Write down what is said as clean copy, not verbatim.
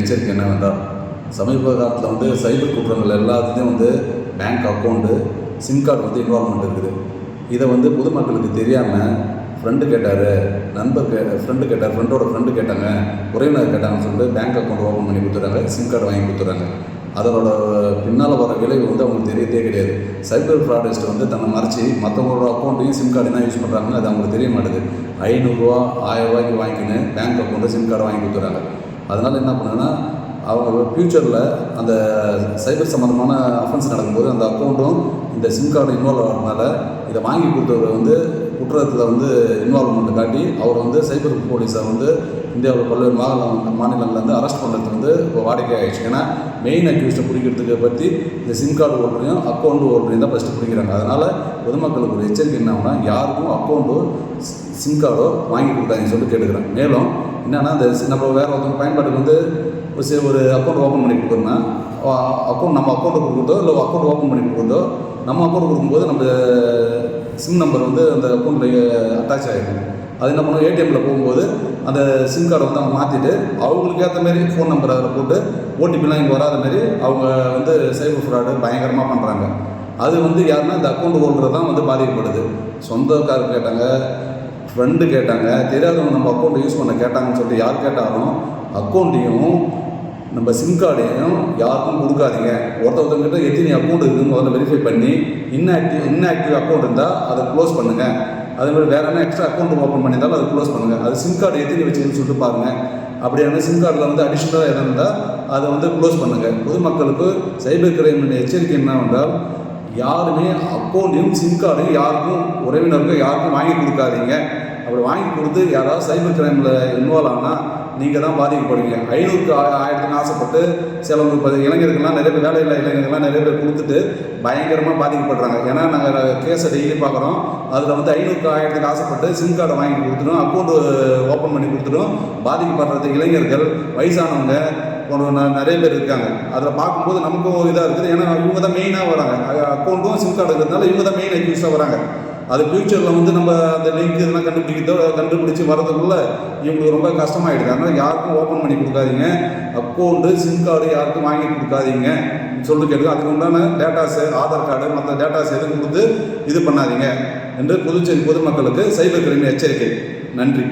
எச்சரிக்கை என்னவென்றால் சமீப காலத்தில் சைபர் குற்றங்கள் எல்லாத்துலேயும் bank account sim card involvement இருக்குது. இதை பொதுமக்களுக்கு தெரியாமல் ஃப்ரெண்டு கேட்டார், ஃப்ரெண்டோட ஃப்ரெண்டு கேட்டாங்க, உறவினர் கேட்டாங்கன்னு சொல்லிட்டு பேங்க் அக்கௌண்ட் ஓப்பன் பண்ணி கொடுத்துட்றாங்க, சிம் கார்டு வாங்கி கொடுத்துட்றாங்க. அதோட பின்னால் வர விளைவு அவங்களுக்கு தெரியதே கிடையாது. சைபர் ஃப்ராடிஸ்ட் தன்னை மறைச்சி மற்றவங்களோட அக்கௌண்ட்டையும் சிம் கார்டு தான் யூஸ் பண்ணுறாங்கன்னு அது அவங்களுக்கு தெரிய மாட்டேது. 500 1000 வாங்கிக்கின்னு பேங்க் அக்கௌண்ட்டு சிம் கார்டு வாங்கி கொடுத்துட்றாங்க. அதனால் என்ன பண்ணுங்கன்னா அவங்க ஃப்யூச்சரில் அந்த சைபர் சம்மந்தமான அஃபென்ஸ் நடக்கும்போது அந்த அக்கௌண்ட்டும் இந்த சிம் கார்டு இன்வால்வ் ஆகிறதுனால இதை வாங்கி கொடுத்தவர் குற்றத்தில் இன்வால்வ்மெண்ட் காட்டி அவர் சைபர் போலீஸை இந்தியாவில் பல்வேறு மாநிலங்கள்லேருந்து அரெஸ்ட் பண்ணுறது இப்போ வாடிக்கை ஆகிடுச்சு. ஏன்னா மெயின் அக்யூஸ்ட்டை பிடிக்கிறதுக்கு பற்றி இந்த சிம் கார்டு ஓட்டுறையும் அக்கௌண்ட்டு ஓட்டுறையும் தான் ஃபஸ்ட்டு பிடிக்கிறாங்க. அதனால் பொதுமக்களுக்கு ஒரு எச்சரிக்கை என்னன்னா யாருக்கும் அக்கௌண்ட்டோ சிம் கார்டோ வாங்கி கொடுத்தாங்கன்னு சொல்லிட்டு கேட்டுக்கிறேன். மேலும் என்னென்னா இந்த நம்ம வேறு ஒருத்தவங்க பயன்பாட்டுக்கு ஒரு அக்கௌண்ட் ஓப்பன் பண்ணி கொடுக்குறோன்னா நம்ம அக்கௌண்ட்டு கொடுக்குறதோ இல்லை அக்கௌண்ட் ஓப்பன் பண்ணி கொடுக்குறதோ நம்ம அக்கௌண்ட் கொடுக்கும்போது நம்ம சிம் நம்பர் அந்த அக்கௌண்ட்டில் அட்டாச் ஆகிடும். அது என்ன பண்ணுவோம், ஏடிஎம்மில் போகும்போது அந்த சிம் கார்டை அவங்க மாற்றிட்டு அவங்களுக்கு ஏற்ற மாரி ஃபோன் நம்பர் அதில் போட்டு ஓடிபிலாம் இங்கே வராத மாரி அவங்க சைபர் ஃப்ராடு பயங்கரமாக பண்ணுறாங்க. அது யாருன்னா இந்த அக்கௌண்ட் ஹோல்டர் தான் பாதிக்கப்படுது. சொந்தக்காரர் கேட்டாங்க, ஃப்ரெண்டு கேட்டாங்க, தெரியாதவங்க நம்ம அக்கௌண்ட்டை யூஸ் பண்ண கேட்டாங்கன்னு சொல்லிட்டு யார் கேட்டாலும் அக்கௌண்ட்டையும் நம்ம சிம் கார்டையும் யாருக்கும் கொடுக்காதீங்க. ஒருத்தவங்கிட்ட எத்தனை அக்கௌண்ட் இருக்குதுன்னு முதல்ல வெரிஃபை பண்ணி இன்ஆக்டிவ் அக்கௌண்ட் இருந்தால் அதை க்ளோஸ் பண்ணுங்கள். அதேமாதிரி வேறு என்ன எக்ஸ்ட்ரா அக்கௌண்ட் ஓப்பன் பண்ணியிருந்தாலும் அதை க்ளோஸ் பண்ணுங்கள். அது சிம் கார்டு எத்தனை வச்சுன்னு சொல்லிட்டு பாருங்கள். அப்படியான சிம் கார்டில் அடிஷ்னலாக எதாவது இருந்தால் அதை க்ளோஸ் பண்ணுங்கள். பொதுமக்களுக்கு சைபர் கிரைம் எச்சரிக்கை என்னவென்றால் யாருமே அக்கௌண்ட்டையும் சிம் கார்டையும் யாருக்கும் உறவினருக்கும் யாருக்கும் வாங்கி கொடுக்காதீங்க. அப்படி வாங்கி கொடுத்து யாராவது சைபர் கிரைமில் இன்வால்வ் ஆனால் நீங்கள் தான் பாதிக்கப்படுவீங்க. 500க்கு 1000க்கு ஆசைப்பட்டு சிலவங்க இளைஞர்கள்லாம் நிறைய பேர் வேலையில்லா இளைஞர்கள்லாம் நிறைய பேர் கொடுத்துட்டு பயங்கரமாக பாதிக்கப்படுறாங்க. ஏன்னா நாங்கள் கேஸை டெய்லி பார்க்குறோம். அதில் 500க்கு 1000க்கு ஆசைப்பட்டு சிம் கார்டை வாங்கி கொடுத்துடும், அக்கௌண்ட்டு ஓப்பன் பண்ணி கொடுத்துடும். பாதிக்கப்படுறது இளைஞர்கள், வயசானவங்க நிறைய பேர் இருக்காங்க. அதில் பார்க்கும்போது நமக்கும் இதாக இருக்குது. ஏன்னா இவங்க தான் மெயினாக வராங்க. அக்கௌண்ட்டும் சிம் கார்டு இருக்கிறதுனால இவங்க தான் மெயின் அக்யூஸாக வராங்க. அது ஃப்யூச்சரில் நம்ம அந்த லிங்க் இதெல்லாம் கண்டுபிடிச்சி வரதுக்குள்ளே இவங்களுக்கு ரொம்ப கஷ்டமாகிடுது. அதனால் யாருக்கும் ஓப்பன் பண்ணி கொடுக்காதீங்க, அக்கௌண்ட்டு சிம் கார்டு யாருக்கும் வாங்கி கொடுக்காதீங்க சொல்லிட்டு கேட்குது. அதுக்கு உண்டான டேட்டாஸு, ஆதார் கார்டு, மற்ற டேட்டாஸ் எதுவும் கொடுத்து இது பண்ணாதீங்க என்று புதுச்சேரி பொதுமக்களுக்கு சைபர் கிரைம் எச்சரிக்கை. நன்றி.